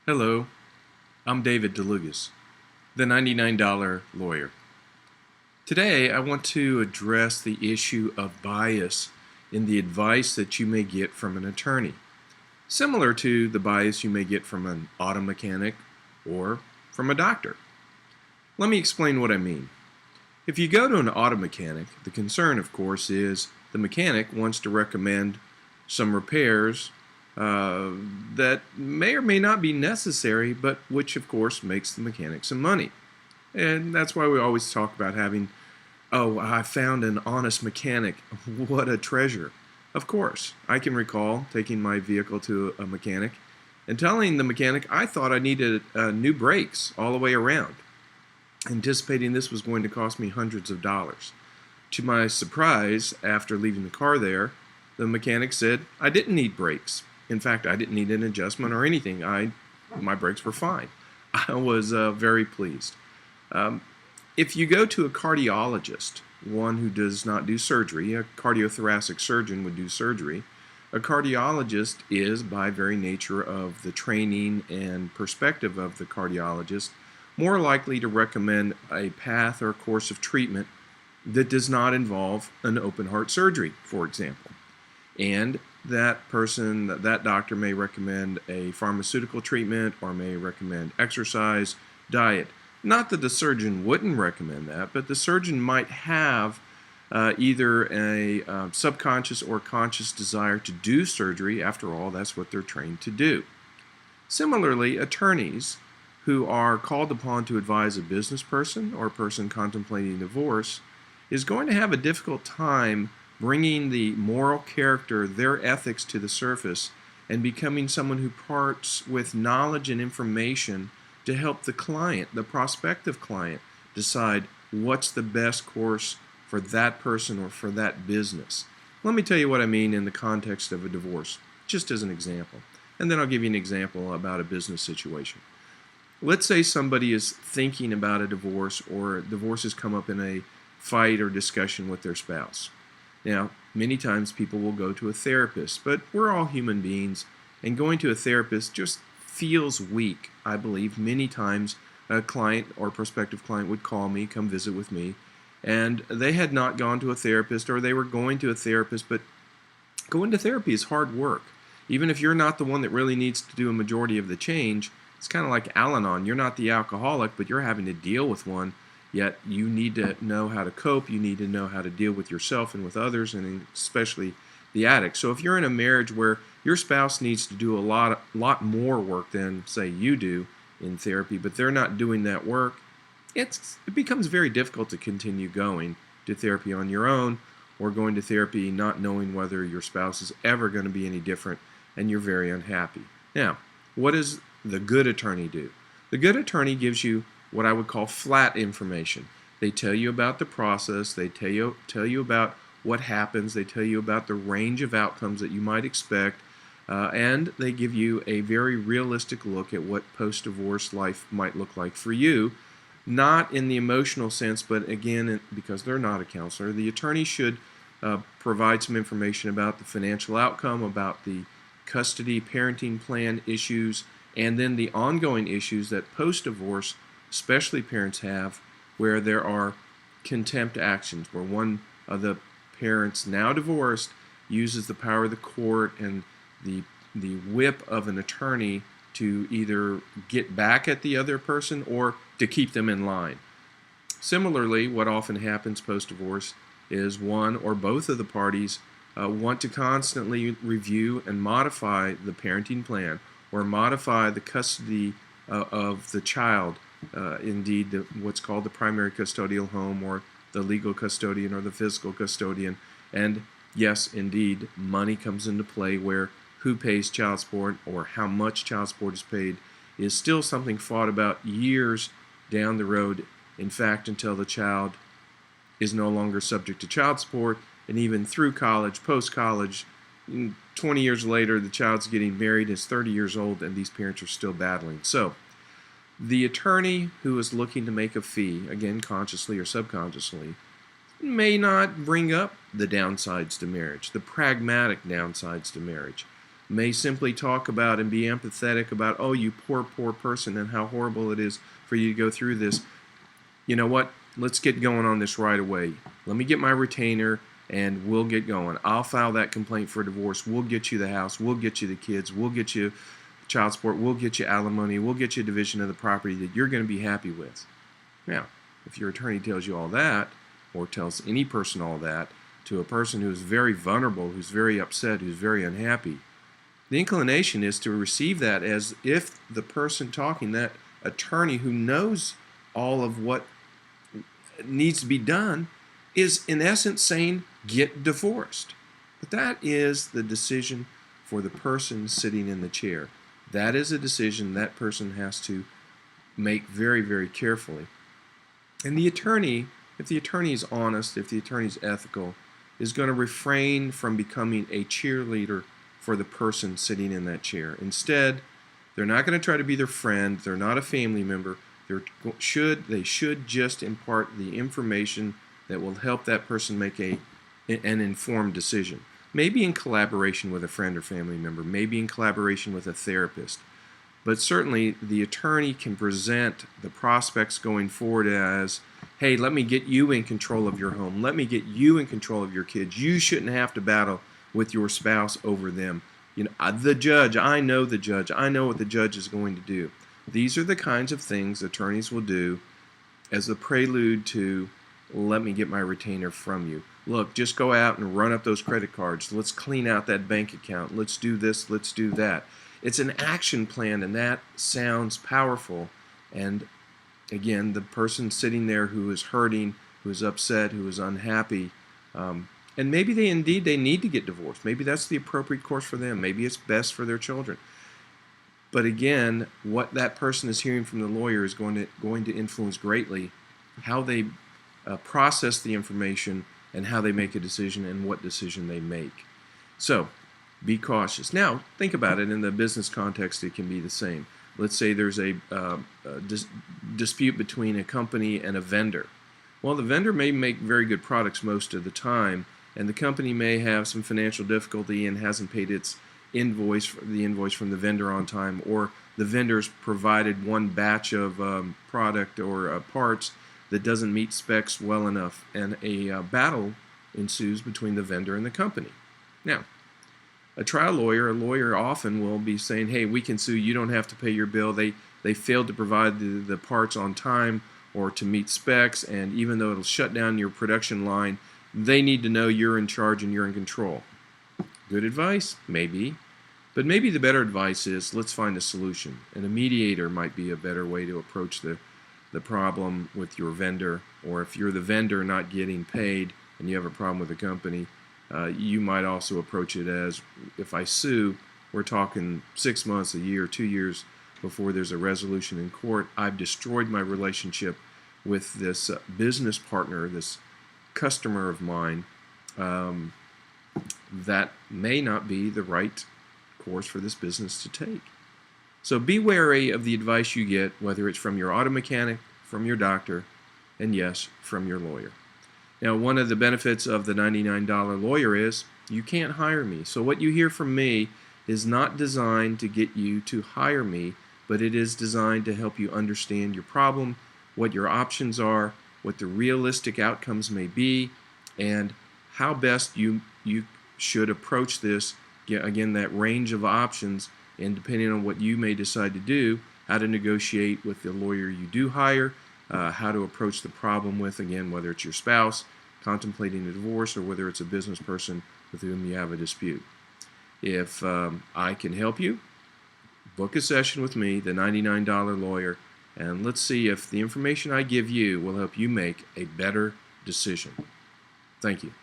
Hello, I'm David DeLugas, the $99 lawyer. Today, I want to address the issue of bias in the advice that you may get from an attorney, similar to the bias you may get from an auto mechanic or from a doctor. Let me explain what I mean. If you go to an auto mechanic, the concern, of course, is the mechanic wants to recommend some repairs that may or may not be necessary, but which, of course, makes the mechanic some money. And that's why we always talk about having, oh, I found an honest mechanic. What a treasure. Of course, I can recall taking my vehicle to a mechanic and telling the mechanic I thought I needed new brakes all the way around, anticipating this was going to cost me hundreds of dollars. To my surprise, after leaving the car there, the mechanic said I didn't need brakes. In fact, I didn't need an adjustment or anything. My brakes were fine. I was very pleased. If you go to a cardiologist, one who does not do surgery, a cardiothoracic surgeon would do surgery. A cardiologist is, by very nature of the training and perspective of the cardiologist, more likely to recommend a path or course of treatment that does not involve an open heart surgery, for example. And that doctor may recommend a pharmaceutical treatment or may recommend exercise, diet. Not that the surgeon wouldn't recommend that, but the surgeon might have either a subconscious or conscious desire to do surgery. After all, that's what they're trained to do. Similarly, attorneys who are called upon to advise a business person or a person contemplating divorce is going to have a difficult time bringing the moral character, their ethics to the surface, and becoming someone who parts with knowledge and information to help the client, the prospective client, decide what's the best course for that person or for that business. Let me tell you what I mean in the context of a divorce, just as an example. And then I'll give you an example about a business situation. Let's say somebody is thinking about a divorce, or divorce has come up in a fight or discussion with their spouse. Now, many times people will go to a therapist, but we're all human beings, and going to a therapist just feels weak. I believe many times a client or prospective client would call me, come visit with me, and they had not gone to a therapist, or they were going to a therapist, but going to therapy is hard work. Even if you're not the one that really needs to do a majority of the change, it's kind of like Al-Anon. You're not the alcoholic, but you're having to deal with one. Yet you need to know how to cope. You need to know how to deal with yourself and with others, and especially the addict. So if you're in a marriage where your spouse needs to do a lot more work than, say, you do in therapy, but they're not doing that work, it becomes very difficult to continue going to therapy on your own, or going to therapy not knowing whether your spouse is ever going to be any different, and you're very unhappy. Now, what does the good attorney do? The good attorney gives you what I would call flat information. They tell you about the process, they tell you about what happens, they tell you about the range of outcomes that you might expect, and they give you a very realistic look at what post-divorce life might look like for you, not in the emotional sense, but again, because they're not a counselor, the attorney should provide some information about the financial outcome, about the custody parenting plan issues, and then the ongoing issues that post-divorce especially parents have, where there are contempt actions, where one of the parents, now divorced, uses the power of the court and the whip of an attorney to either get back at the other person or to keep them in line. Similarly, what often happens post-divorce is one or both of the parties want to constantly review and modify the parenting plan or modify the custody of the child. Indeed, what's called the primary custodial home, or the legal custodian, or the physical custodian. And yes, indeed, money comes into play, where who pays child support or how much child support is paid is still something fought about years down the road. In fact, until the child is no longer subject to child support, and even through college, post-college, 20 years later, the child's getting married, is 30 years old, and these parents are still battling. So, the attorney who is looking to make a fee, again, consciously or subconsciously, may not bring up the downsides to marriage, the pragmatic downsides to marriage. may simply talk about and be empathetic about, oh, you poor, poor person, and how horrible it is for you to go through this. You know what? Let's get going on this right away. Let me get my retainer and we'll get going. I'll file that complaint for divorce. We'll get you the house. We'll get you the kids. We'll get you child support. We'll get you alimony. We'll get you a division of the property that you're going to be happy with. Now, if your attorney tells you all that, or tells any person all that, to a person who is very vulnerable, who's very upset, who's very unhappy, the inclination is to receive that as if the person talking, that attorney who knows all of what needs to be done, is in essence saying, get divorced. But that is the decision for the person sitting in the chair. That is a decision that person has to make very, very carefully. And the attorney, if the attorney is honest, if the attorney is ethical, is going to refrain from becoming a cheerleader for the person sitting in that chair. Instead, they're not going to try to be their friend. They're not a family member. They should just impart the information that will help that person make an informed decision. Maybe in collaboration with a friend or family member, maybe in collaboration with a therapist. But certainly the attorney can present the prospects going forward as, hey, let me get you in control of your home. Let me get you in control of your kids. You shouldn't have to battle with your spouse over them. You know, the judge, I know the judge. I know what the judge is going to do. These are the kinds of things attorneys will do as a prelude to, let me get my retainer from you. Look, just go out and run up those credit cards. Let's clean out that bank account. Let's do this. Let's do that. It's an action plan, and that sounds powerful. And again, the person sitting there who is hurting, who is upset, who is unhappy, and maybe they need to get divorced. Maybe that's the appropriate course for them. Maybe it's best for their children. But again, what that person is hearing from the lawyer is going to influence greatly how they process the information and how they make a decision and what decision they make. So, be cautious. Now, think about it in the business context. It can be the same. Let's say there's a dispute between a company and a vendor. Well, the vendor may make very good products most of the time, and the company may have some financial difficulty and hasn't paid its invoice from the vendor on time, or the vendor's provided one batch of product or parts that doesn't meet specs well enough, and a battle ensues between the vendor and the company. Now, a lawyer often will be saying, hey, we can sue, you don't have to pay your bill, they failed to provide the parts on time or to meet specs, and even though it'll shut down your production line, they need to know you're in charge and you're in control. Good advice? Maybe. But maybe the better advice is, let's find a solution. And a mediator might be a better way to approach the problem with your vendor. Or if you're the vendor not getting paid and you have a problem with the company, you might also approach it as, if I sue, we're talking 6 months, a year, 2 years before there's a resolution in court. I've destroyed my relationship with this business partner, this customer of mine. That may not be the right course for this business to take. So be wary of the advice you get, whether it's from your auto mechanic, from your doctor, and yes, from your lawyer. Now, one of the benefits of the $99 lawyer is you can't hire me. So what you hear from me is not designed to get you to hire me, but it is designed to help you understand your problem, what your options are, what the realistic outcomes may be, and how best you should approach this. Again, that range of options, and depending on what you may decide to do, how to negotiate with the lawyer you do hire, how to approach the problem with, again, whether it's your spouse contemplating a divorce or whether it's a business person with whom you have a dispute. If I can help you, book a session with me, the $99 lawyer, and let's see if the information I give you will help you make a better decision. Thank you.